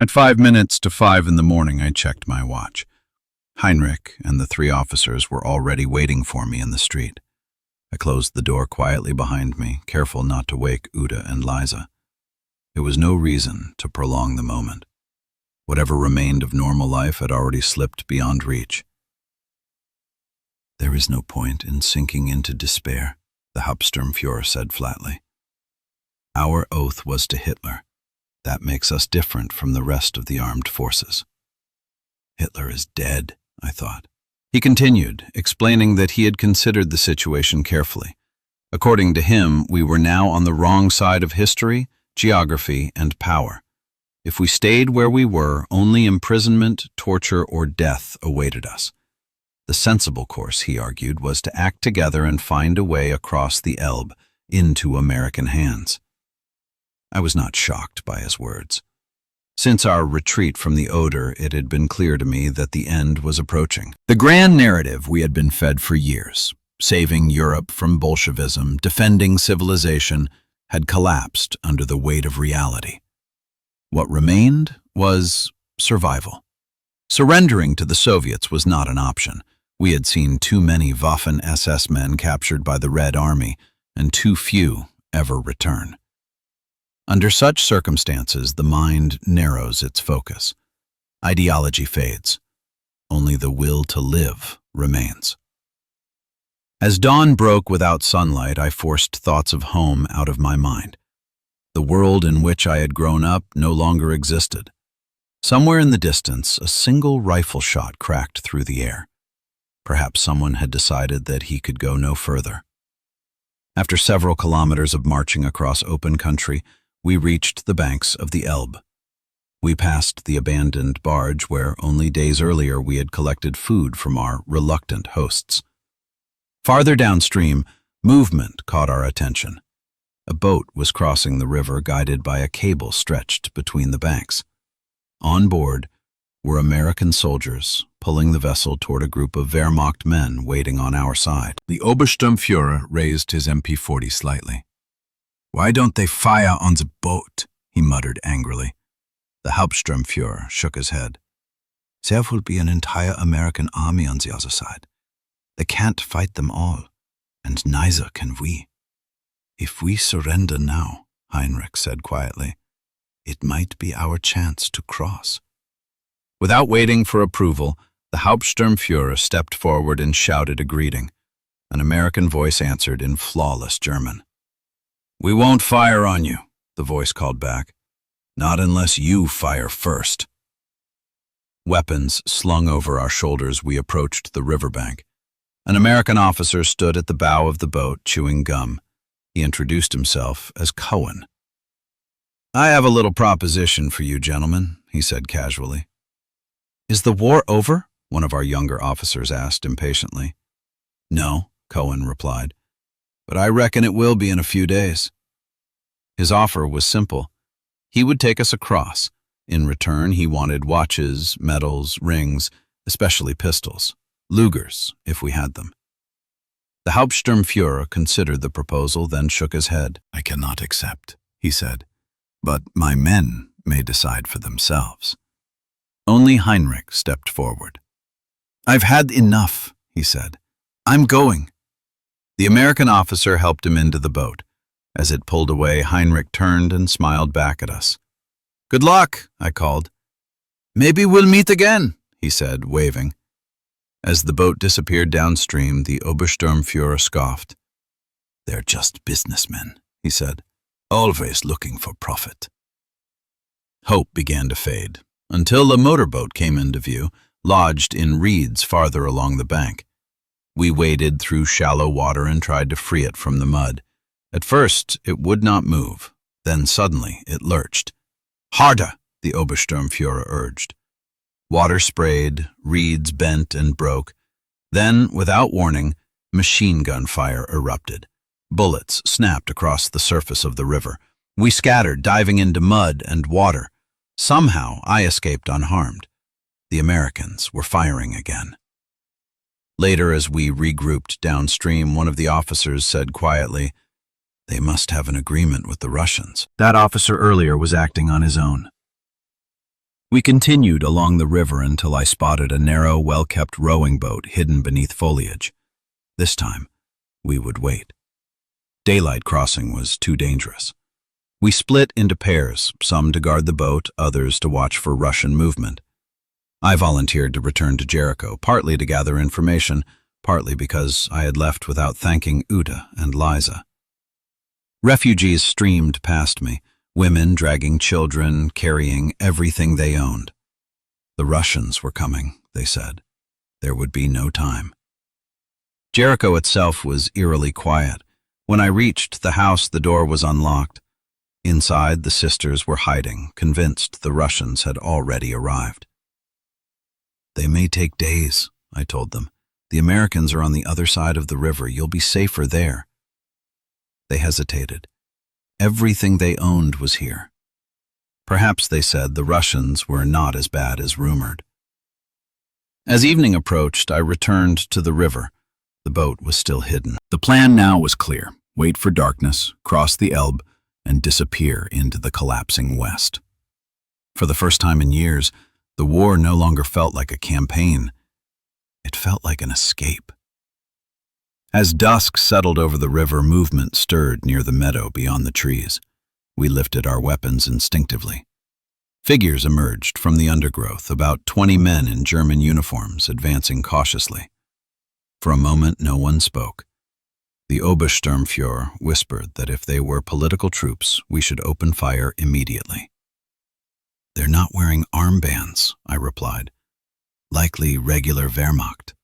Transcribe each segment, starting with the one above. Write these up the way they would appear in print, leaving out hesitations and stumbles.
At 5 minutes to 5 in the morning, I checked my watch. Heinrich and the 3 officers were already waiting for me in the street. I closed the door quietly behind me, careful not to wake Uda and Liza. There was no reason to prolong the moment. Whatever remained of normal life had already slipped beyond reach. "There is no point in sinking into despair," the Hauptsturmführer said flatly. "Our oath was to Hitler. That makes us different from the rest of the armed forces." "Hitler is dead," I thought. He continued, explaining that he had considered the situation carefully. According to him, we were now on the wrong side of history, geography, and power. If we stayed where we were, only imprisonment, torture, or death awaited us. The sensible course, he argued, was to act together and find a way across the Elbe into American hands. I was not shocked by his words. Since our retreat from the Oder, it had been clear to me that the end was approaching. The grand narrative we had been fed for years, saving Europe from Bolshevism, defending civilization, had collapsed under the weight of reality. What remained was survival. Surrendering to the Soviets was not an option. We had seen too many Waffen-SS men captured by the Red Army, and too few ever return. Under such circumstances, the mind narrows its focus. Ideology fades. Only the will to live remains. As dawn broke without sunlight, I forced thoughts of home out of my mind. The world in which I had grown up no longer existed. Somewhere in the distance, a single rifle shot cracked through the air. Perhaps someone had decided that he could go no further. After several kilometers of marching across open country, we reached the banks of the Elbe. We passed the abandoned barge where only days earlier we had collected food from our reluctant hosts. Farther downstream, movement caught our attention. A boat was crossing the river, guided by a cable stretched between the banks. On board were American soldiers, pulling the vessel toward a group of Wehrmacht men waiting on our side. The Obersturmführer raised his MP40 slightly. "Why don't they fire on the boat?" he muttered angrily. The Hauptsturmführer shook his head. "There will be an entire American army on the other side. They can't fight them all, and neither can we." "If we surrender now," Heinrich said quietly, "it might be our chance to cross." Without waiting for approval, the Hauptsturmführer stepped forward and shouted a greeting. An American voice answered in flawless German. "We won't fire on you," the voice called back. "Not unless you fire first." Weapons slung over our shoulders, we approached the riverbank. An American officer stood at the bow of the boat, chewing gum. He introduced himself as Cohen. "I have a little proposition for you, gentlemen," he said casually. "Is the war over?" one of our younger officers asked impatiently. "No," Cohen replied, "but I reckon it will be in a few days." His offer was simple. He would take us across. In return, he wanted watches, medals, rings, especially pistols, Lugers, if we had them. The Hauptsturmführer considered the proposal, then shook his head. "I cannot accept," he said, "but my men may decide for themselves." Only Heinrich stepped forward. "I've had enough," he said. "I'm going." The American officer helped him into the boat. As it pulled away, Heinrich turned and smiled back at us. "Good luck," I called. "Maybe we'll meet again," he said, waving. As the boat disappeared downstream, the Obersturmführer scoffed. "They're just businessmen," he said, "always looking for profit." Hope began to fade, until a motorboat came into view, lodged in reeds farther along the bank. We waded through shallow water and tried to free it from the mud. At first, it would not move. Then suddenly, it lurched. "Harder," the Obersturmführer urged. Water sprayed, reeds bent and broke. Then, without warning, machine gun fire erupted. Bullets snapped across the surface of the river. We scattered, diving into mud and water. Somehow, I escaped unharmed. The Americans were firing again. Later, as we regrouped downstream, one of the officers said quietly, "They must have an agreement with the Russians." That officer earlier was acting on his own. We continued along the river until I spotted a narrow, well-kept rowing boat hidden beneath foliage. This time, we would wait. Daylight crossing was too dangerous. We split into pairs, some to guard the boat, others to watch for Russian movement. I volunteered to return to Jericho, partly to gather information, partly because I had left without thanking Uta and Liza. Refugees streamed past me, women dragging children, carrying everything they owned. The Russians were coming, they said. There would be no time. Jericho itself was eerily quiet. When I reached the house, the door was unlocked. Inside, the sisters were hiding, convinced the Russians had already arrived. "They may take days," I told them. "The Americans are on the other side of the river. You'll be safer there." They hesitated. Everything they owned was here. Perhaps, they said, the Russians were not as bad as rumored. As evening approached, I returned to the river. The boat was still hidden. The plan now was clear. Wait for darkness, cross the Elbe, and disappear into the collapsing west. For the first time in years, the war no longer felt like a campaign. It felt like an escape. As dusk settled over the river, movement stirred near the meadow beyond the trees. We lifted our weapons instinctively. Figures emerged from the undergrowth, about 20 men in German uniforms, advancing cautiously. For a moment, no one spoke. The Obersturmführer whispered that if they were political troops, we should open fire immediately. "They're not wearing armbands," I replied. "Likely regular Wehrmacht."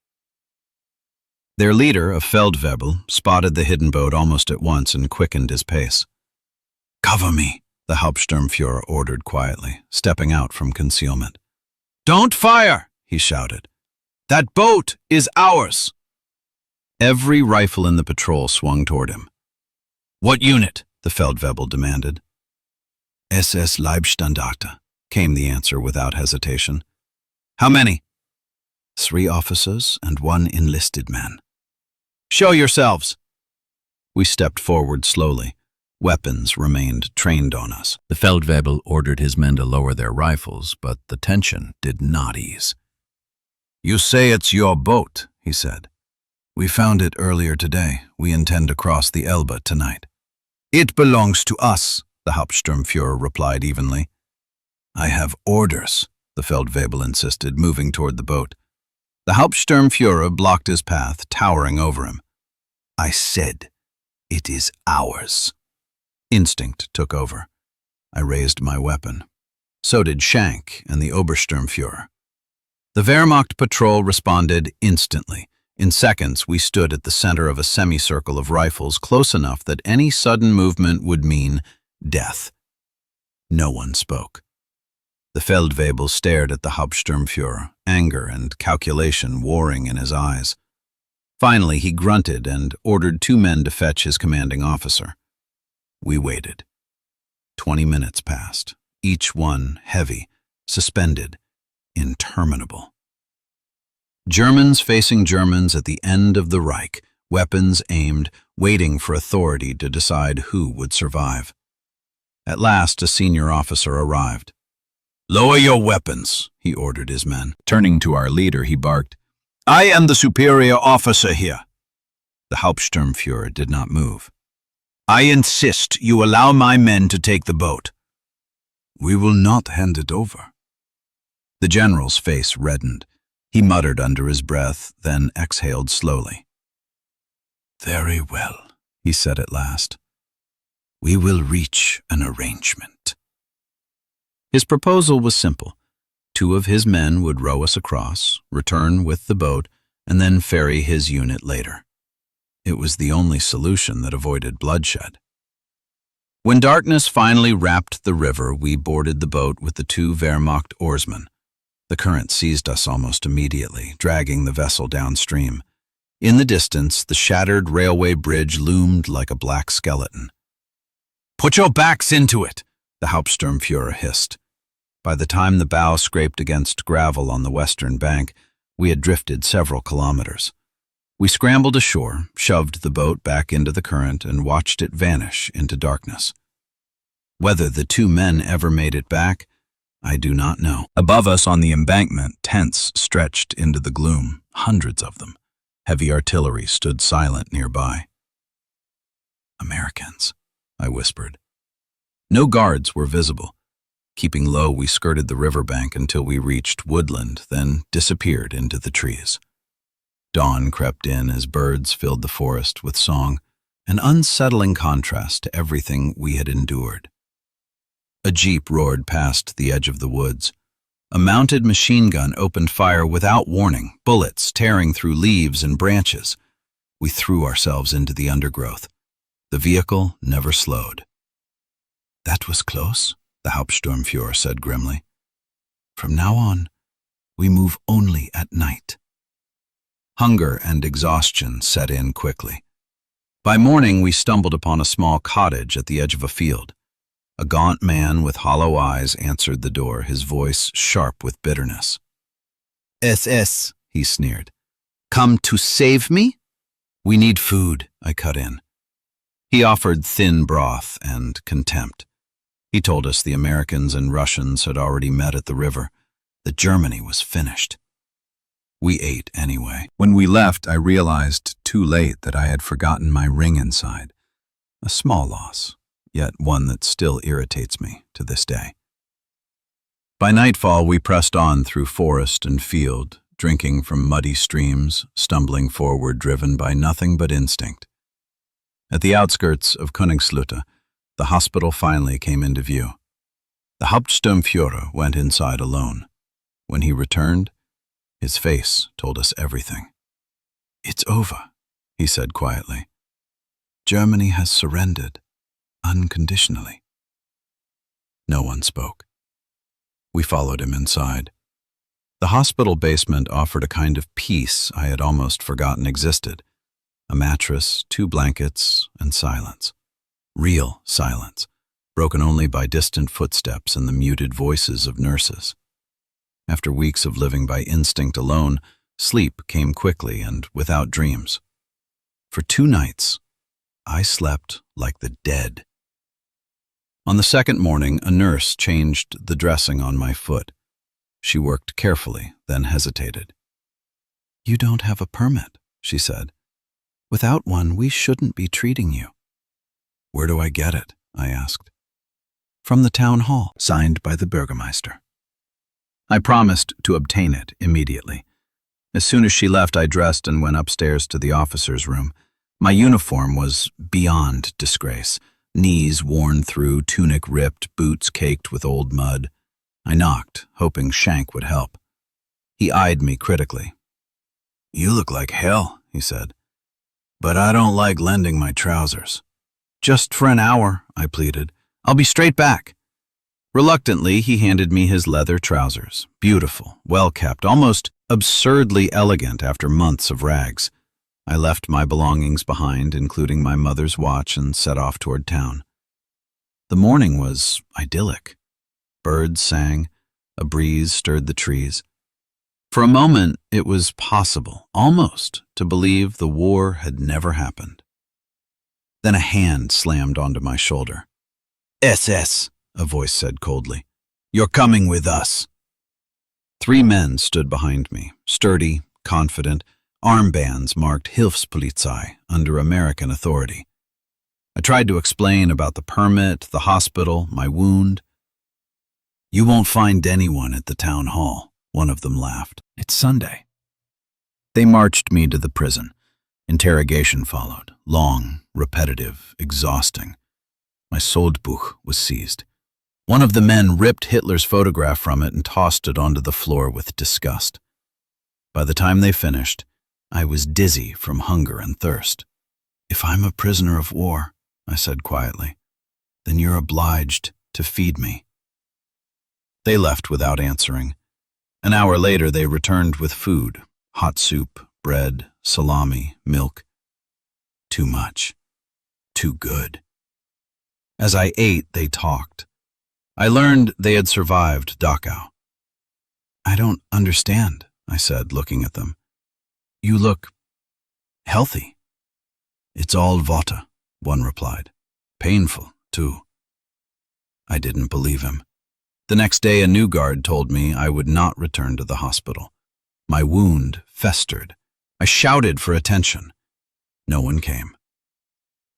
Their leader, a Feldwebel, spotted the hidden boat almost at once and quickened his pace. "Cover me," the Hauptsturmführer ordered quietly, stepping out from concealment. "Don't fire!" he shouted. "That boat is ours!" Every rifle in the patrol swung toward him. "What unit?" the Feldwebel demanded. "SS Leibstandarte," came the answer without hesitation. "How many?" "3 officers and 1 enlisted man." "Show yourselves!" We stepped forward slowly. Weapons remained trained on us. The Feldwebel ordered his men to lower their rifles, but the tension did not ease. "You say it's your boat," he said. "We found it earlier today. We intend to cross the Elbe tonight." "It belongs to us," the Hauptsturmführer replied evenly. "I have orders," the Feldwebel insisted, moving toward the boat. The Hauptsturmführer blocked his path, towering over him. "I said, it is ours." Instinct took over. I raised my weapon. So did Schank and the Obersturmführer. The Wehrmacht patrol responded instantly. In seconds, we stood at the center of a semicircle of rifles, close enough that any sudden movement would mean death. No one spoke. The Feldwebel stared at the Hauptsturmführer, anger and calculation warring in his eyes. Finally, he grunted and ordered 2 men to fetch his commanding officer. We waited. 20 minutes passed, each one heavy, suspended, interminable. Germans facing Germans at the end of the Reich, weapons aimed, waiting for authority to decide who would survive. At last, a senior officer arrived. "Lower your weapons," he ordered his men. Turning to our leader, he barked, "I am the superior officer here." The Hauptsturmführer did not move. "I insist you allow my men to take the boat." "We will not hand it over." The general's face reddened. He muttered under his breath, then exhaled slowly. "Very well," he said at last. "We will reach an arrangement." His proposal was simple. 2 of his men would row us across, return with the boat, and then ferry his unit later. It was the only solution that avoided bloodshed. When darkness finally wrapped the river, we boarded the boat with the 2 Wehrmacht oarsmen. The current seized us almost immediately, dragging the vessel downstream. In the distance, the shattered railway bridge loomed like a black skeleton. "Put your backs into it," the Hauptsturmführer hissed. By the time the bow scraped against gravel on the western bank, we had drifted several kilometers. We scrambled ashore, shoved the boat back into the current, and watched it vanish into darkness. Whether the 2 men ever made it back, I do not know. Above us on the embankment, tents stretched into the gloom, hundreds of them. Heavy artillery stood silent nearby. Americans, I whispered. No guards were visible. Keeping low, we skirted the riverbank until we reached woodland, then disappeared into the trees. Dawn crept in as birds filled the forest with song, an unsettling contrast to everything we had endured. A jeep roared past the edge of the woods. A mounted machine gun opened fire without warning, bullets tearing through leaves and branches. We threw ourselves into the undergrowth. The vehicle never slowed. That was close, the Hauptsturmführer said grimly. From now on, we move only at night. Hunger and exhaustion set in quickly. By morning, we stumbled upon a small cottage at the edge of a field. A gaunt man with hollow eyes answered the door, his voice sharp with bitterness. SS, he sneered. Come to save me? We need food, I cut in. He offered thin broth and contempt. He told us the Americans and Russians had already met at the river, that Germany was finished. We ate anyway. When we left, I realized too late that I had forgotten my ring inside. A small loss, yet one that still irritates me to this day. By nightfall, we pressed on through forest and field, drinking from muddy streams, stumbling forward driven by nothing but instinct. At the outskirts of Königslutter, the hospital finally came into view. The Hauptsturmführer went inside alone. When he returned, his face told us everything. It's over, he said quietly. Germany has surrendered, unconditionally. No one spoke. We followed him inside. The hospital basement offered a kind of peace I had almost forgotten existed. A mattress, 2 blankets, and silence. Real silence, broken only by distant footsteps and the muted voices of nurses. After weeks of living by instinct alone, sleep came quickly and without dreams. For 2 nights, I slept like the dead. On the second morning, a nurse changed the dressing on my foot. She worked carefully, then hesitated. You don't have a permit, she said. Without one, we shouldn't be treating you. Where do I get it? I asked. From the town hall, signed by the Bürgermeister. I promised to obtain it immediately. As soon as she left, I dressed and went upstairs to the officer's room. My uniform was beyond disgrace. Knees worn through, tunic ripped, boots caked with old mud. I knocked, hoping Shank would help. He eyed me critically. You look like hell, he said. But I don't like lending my trousers. Just for an hour, I pleaded. I'll be straight back. Reluctantly, he handed me his leather trousers, beautiful, well-kept, almost absurdly elegant after months of rags. I left my belongings behind, including my mother's watch, and set off toward town. The morning was idyllic. Birds sang, a breeze stirred the trees. For a moment, it was possible, almost, to believe the war had never happened. Then a hand slammed onto my shoulder. SS, a voice said coldly. You're coming with us. 3 men stood behind me, sturdy, confident, armbands marked Hilfspolizei under American authority. I tried to explain about the permit, the hospital, my wound. You won't find anyone at the town hall, one of them laughed. It's Sunday. They marched me to the prison. Interrogation followed, long, repetitive, exhausting. My Soldbuch was seized. One of the men ripped Hitler's photograph from it and tossed it onto the floor with disgust. By the time they finished, I was dizzy from hunger and thirst. If I'm a prisoner of war, I said quietly, then you're obliged to feed me. They left without answering. An hour later, they returned with food, hot soup, bread, salami, milk. Too much. Too good. As I ate, they talked. I learned they had survived Dachau. I don't understand, I said, looking at them. You look healthy. It's all water, one replied. Painful, too. I didn't believe him. The next day, a new guard told me I would not return to the hospital. My wound festered. I shouted for attention. No one came.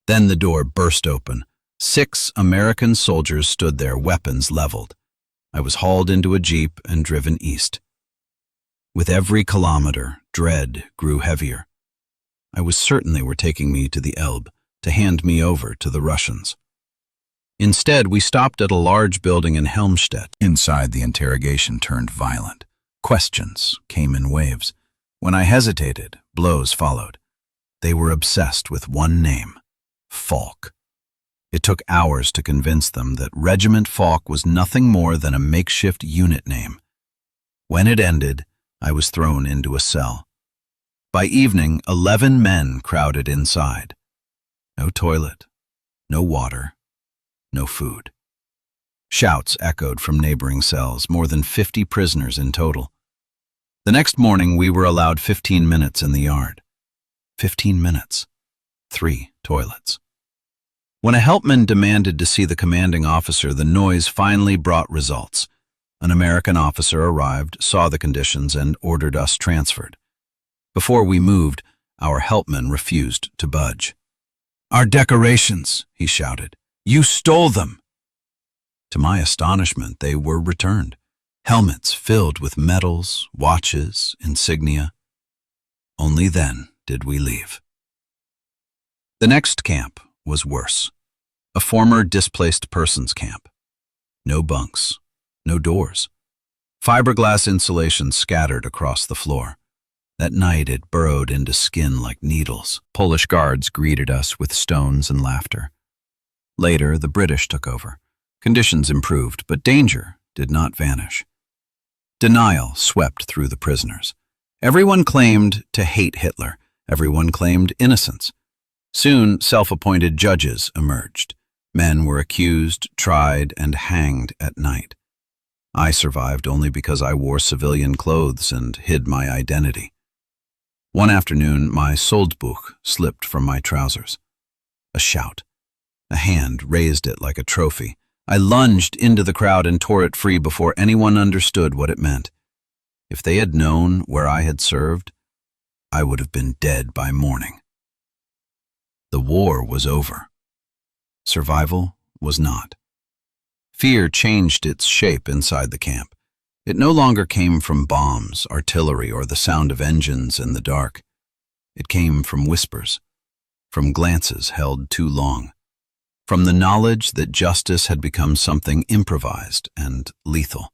Then the door burst open. 6 American soldiers stood there, weapons leveled. I was hauled into a jeep and driven east. With every kilometer, dread grew heavier. I was certain they were taking me to the Elbe to hand me over to the Russians. Instead, we stopped at a large building in Helmstedt. Inside, the interrogation turned violent. Questions came in waves. When I hesitated, blows followed. They were obsessed with one name, Falk. It took hours to convince them that Regiment Falk was nothing more than a makeshift unit name. When it ended, I was thrown into a cell. By evening, 11 men crowded inside. No toilet, no water, no food. Shouts echoed from neighboring cells, more than 50 prisoners in total. The next morning, we were allowed 15 minutes in the yard. 15 minutes. 3 toilets. When a helpman demanded to see the commanding officer, the noise finally brought results. An American officer arrived, saw the conditions, and ordered us transferred. Before we moved, our helpman refused to budge. "Our decorations," he shouted. "You stole them." To my astonishment, they were returned. Helmets filled with medals, watches, insignia. Only then did we leave. The next camp was worse. A former displaced persons camp. No bunks, no doors. Fiberglass insulation scattered across the floor. That night it burrowed into skin like needles. Polish guards greeted us with stones and laughter. Later, the British took over. Conditions improved, but danger did not vanish. Denial swept through the prisoners. Everyone claimed to hate Hitler. Everyone claimed innocence. Soon, self-appointed judges emerged. Men were accused, tried, and hanged at night. I survived only because I wore civilian clothes and hid my identity. One afternoon, my Soldbuch slipped from my trousers. A shout. A hand raised it like a trophy. I lunged into the crowd and tore it free before anyone understood what it meant. If they had known where I had served, I would have been dead by morning. The war was over. Survival was not. Fear changed its shape inside the camp. It no longer came from bombs, artillery, or the sound of engines in the dark. It came from whispers, from glances held too long, from the knowledge that justice had become something improvised and lethal.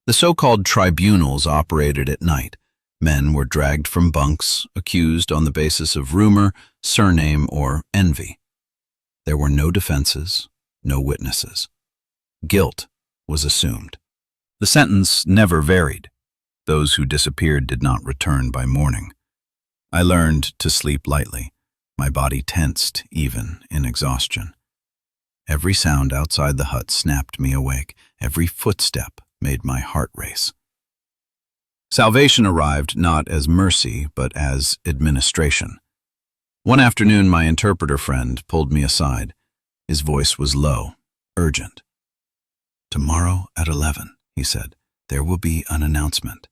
The so-called tribunals operated at night. Men were dragged from bunks, accused on the basis of rumor, surname, or envy. There were no defenses, no witnesses. Guilt was assumed. The sentence never varied. Those who disappeared did not return by morning. I learned to sleep lightly. My body tensed, even in exhaustion. Every sound outside the hut snapped me awake. Every footstep made my heart race. Salvation arrived not as mercy, but as administration. One afternoon, my interpreter friend pulled me aside. His voice was low, urgent. "Tomorrow at 11, he said, "there will be an announcement.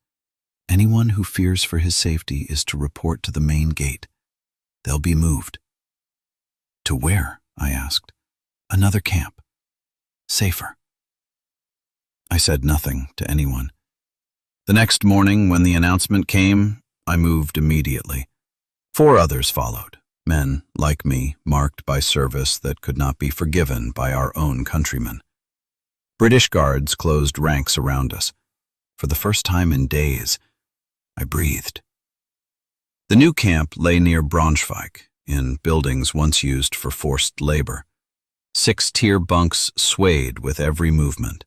Anyone who fears for his safety is to report to the main gate. They'll be moved." "To where?" I asked. "Another camp. Safer." I said nothing to anyone. The next morning, when the announcement came, I moved immediately. 4 others followed, men like me, marked by service that could not be forgiven by our own countrymen. British guards closed ranks around us. For the first time in days, I breathed. The new camp lay near Braunschweig, in buildings once used for forced labor. 6-tier bunks swayed with every movement.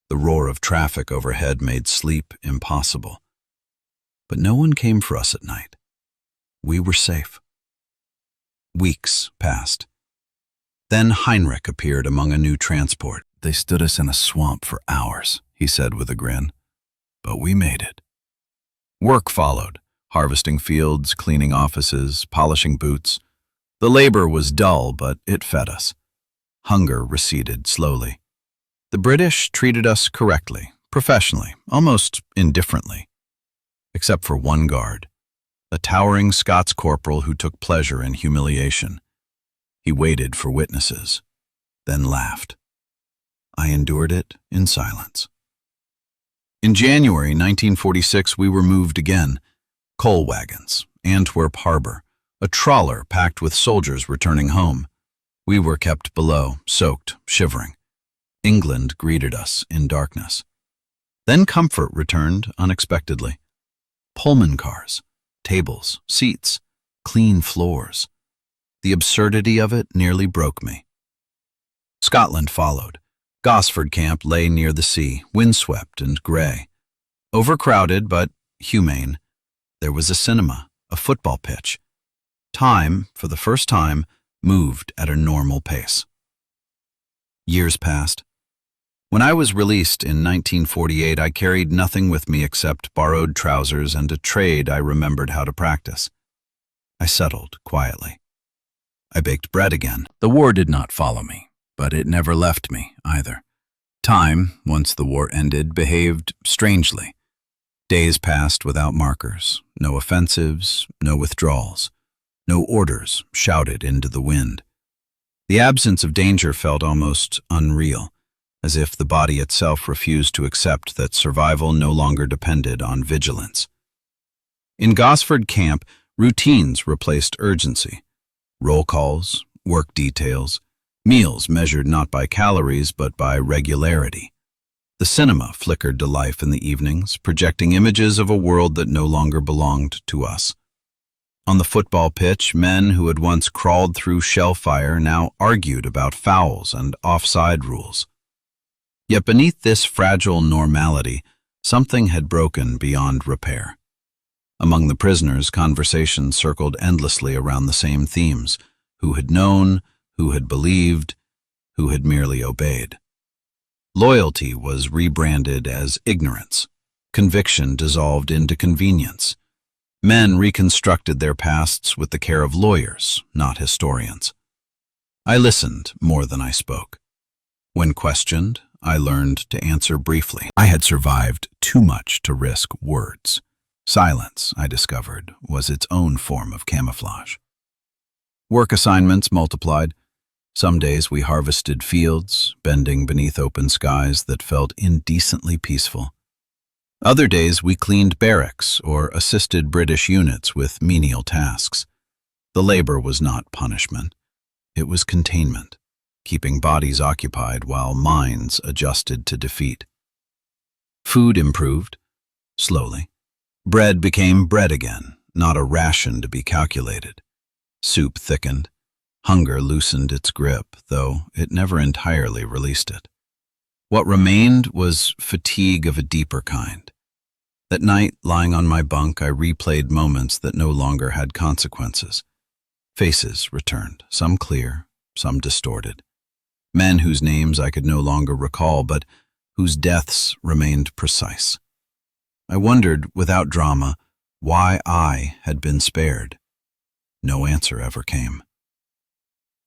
The roar of traffic overhead made sleep impossible. But no one came for us at night. We were safe. Weeks passed. Then Heinrich appeared among a new transport. "They stood us in a swamp for hours," he said with a grin. "But we made it." Work followed, harvesting fields, cleaning offices, polishing boots. The labor was dull, but it fed us. Hunger receded slowly. The British treated us correctly, professionally, almost indifferently. Except for one guard, a towering Scots corporal who took pleasure in humiliation. He waited for witnesses, then laughed. I endured it in silence. In January 1946, we were moved again. Coal wagons, Antwerp harbor, a trawler packed with soldiers returning home. We were kept below, soaked, shivering. England greeted us in darkness. Then comfort returned unexpectedly. Pullman cars, tables, seats, clean floors. The absurdity of it nearly broke me. Scotland followed. Gosford camp lay near the sea, windswept and gray. Overcrowded but humane. There was a cinema, a football pitch. Time, for the first time, moved at a normal pace. Years passed. When I was released in 1948, I carried nothing with me except borrowed trousers and a trade I remembered how to practice. I settled quietly. I baked bread again. The war did not follow me, but it never left me either. Time, once the war ended, behaved strangely. Days passed without markers, no offensives, no withdrawals, no orders shouted into the wind. The absence of danger felt almost unreal, as if the body itself refused to accept that survival no longer depended on vigilance. In Gosford camp, routines replaced urgency. Roll calls, work details, meals measured not by calories but by regularity. The cinema flickered to life in the evenings, projecting images of a world that no longer belonged to us. On the football pitch, men who had once crawled through shell fire now argued about fouls and offside rules. Yet beneath this fragile normality, something had broken beyond repair. Among the prisoners, conversations circled endlessly around the same themes: who had known, who had believed, who had merely obeyed. Loyalty was rebranded as ignorance. Conviction dissolved into convenience. Men reconstructed their pasts with the care of lawyers, not historians. I listened more than I spoke. When questioned, I learned to answer briefly. I had survived too much to risk words. Silence, I discovered, was its own form of camouflage. Work assignments multiplied. Some days we harvested fields, bending beneath open skies that felt indecently peaceful. Other days we cleaned barracks or assisted British units with menial tasks. The labor was not punishment. It was containment, keeping bodies occupied while minds adjusted to defeat. Food improved, slowly. Bread became bread again, not a ration to be calculated. Soup thickened. Hunger loosened its grip, though it never entirely released it. What remained was fatigue of a deeper kind. That night, lying on my bunk, I replayed moments that no longer had consequences. Faces returned, some clear, some distorted. Men whose names I could no longer recall, but whose deaths remained precise. I wondered, without drama, why I had been spared. No answer ever came.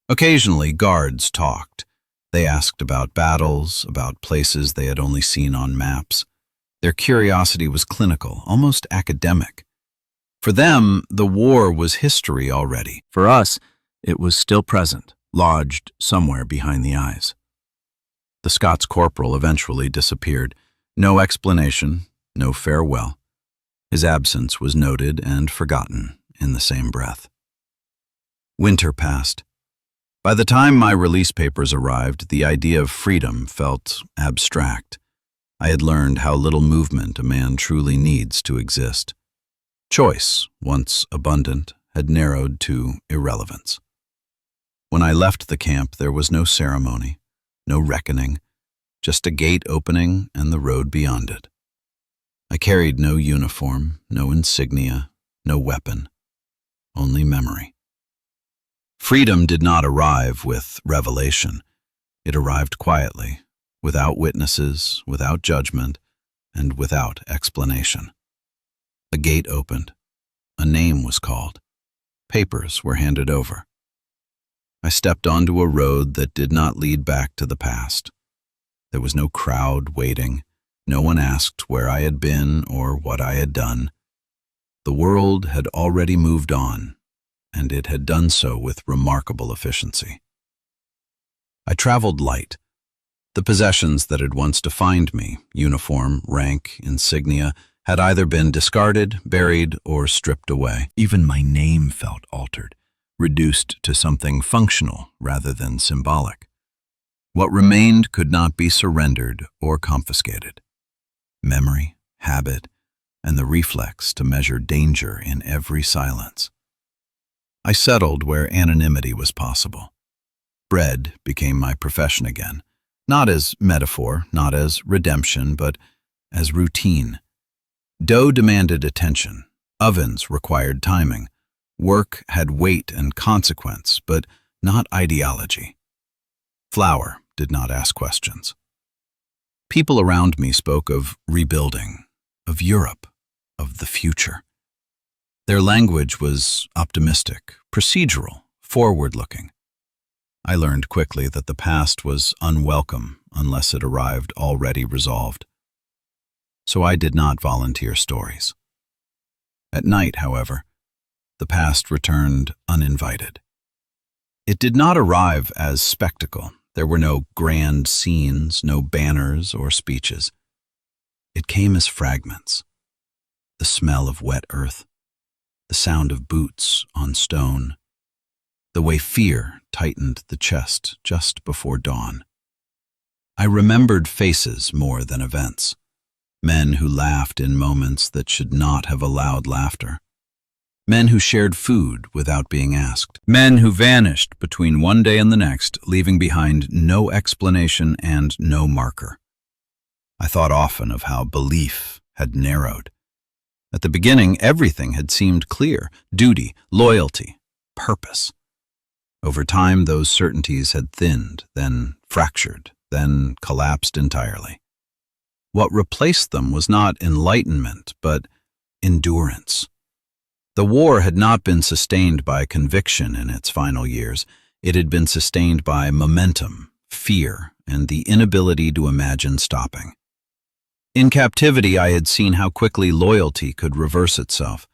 Occasionally, guards talked. They asked about battles, about places they had only seen on maps. Their curiosity was clinical, almost academic. For them, the war was history already. For us, it was still present, lodged somewhere behind the eyes. The Scots corporal eventually disappeared. No explanation, no farewell. His absence was noted and forgotten in the same breath. Winter passed. By the time my release papers arrived, the idea of freedom felt abstract. I had learned how little movement a man truly needs to exist. Choice, once abundant, had narrowed to irrelevance. When I left the camp, there was no ceremony, no reckoning, just a gate opening and the road beyond it. I carried no uniform, no insignia, no weapon, only memory. Freedom did not arrive with revelation. It arrived quietly, without witnesses, without judgment, and without explanation. A gate opened. A name was called. Papers were handed over. I stepped onto a road that did not lead back to the past. There was no crowd waiting. No one asked where I had been or what I had done. The world had already moved on, and it had done so with remarkable efficiency. I traveled light. The possessions that had once defined me, uniform, rank, insignia, had either been discarded, buried, or stripped away. Even my name felt altered, reduced to something functional rather than symbolic. What remained could not be surrendered or confiscated. Memory, habit, and the reflex to measure danger in every silence. I settled where anonymity was possible. Bread became my profession again, not as metaphor, not as redemption, but as routine. Dough demanded attention. Ovens required timing. Work had weight and consequence, but not ideology. Flour did not ask questions. People around me spoke of rebuilding, of Europe, of the future. Their language was optimistic, procedural, forward-looking. I learned quickly that the past was unwelcome unless it arrived already resolved. So I did not volunteer stories. At night, however, the past returned uninvited. It did not arrive as spectacle. There were no grand scenes, no banners or speeches. It came as fragments. The smell of wet earth, the sound of boots on stone, the way fear tightened the chest just before dawn. I remembered faces more than events, men who laughed in moments that should not have allowed laughter, men who shared food without being asked, men who vanished between one day and the next, leaving behind no explanation and no marker. I thought often of how belief had narrowed. At the beginning, everything had seemed clear: duty, loyalty, purpose. Over time, those certainties had thinned, then fractured, then collapsed entirely. What replaced them was not enlightenment, but endurance. The war had not been sustained by conviction in its final years. It had been sustained by momentum, fear, and the inability to imagine stopping. In captivity, I had seen how quickly loyalty could reverse itself.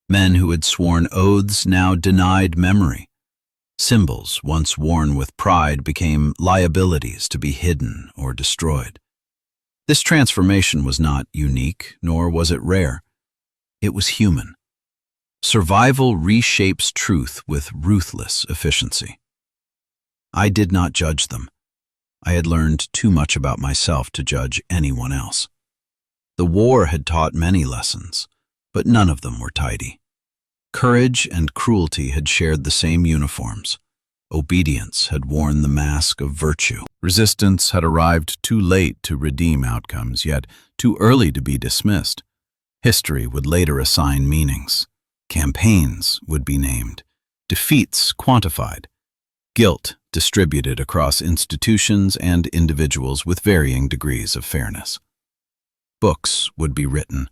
Men who had sworn oaths now denied memory. Symbols once worn with pride became liabilities to be hidden or destroyed. This transformation was not unique, nor was it rare. It was human. Survival reshapes truth with ruthless efficiency. I did not judge them. I had learned too much about myself to judge anyone else. The war had taught many lessons, but none of them were tidy. Courage and cruelty had shared the same uniforms. Obedience had worn the mask of virtue. Resistance had arrived too late to redeem outcomes, yet too early to be dismissed. History would later assign meanings. Campaigns would be named. Defeats quantified. Guilt distributed across institutions and individuals with varying degrees of fairness. Books would be written.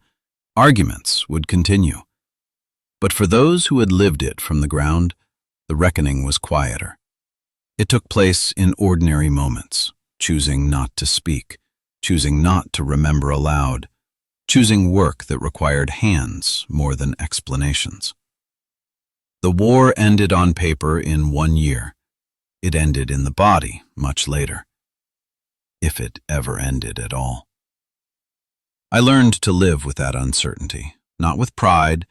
Arguments would continue. But for those who had lived it from the ground, the reckoning was quieter. It took place in ordinary moments, choosing not to speak, choosing not to remember aloud, choosing work that required hands more than explanations. The war ended on paper in 1 year. It ended in the body much later, if it ever ended at all. I learned to live with that uncertainty, not with pride,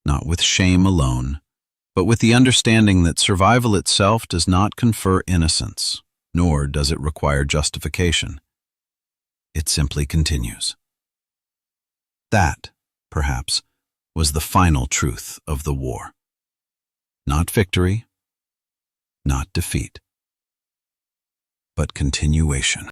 not with shame alone, but with the understanding that survival itself does not confer innocence, nor does it require justification. It simply continues. That, perhaps, was the final truth of the war. Not victory, not defeat, but continuation.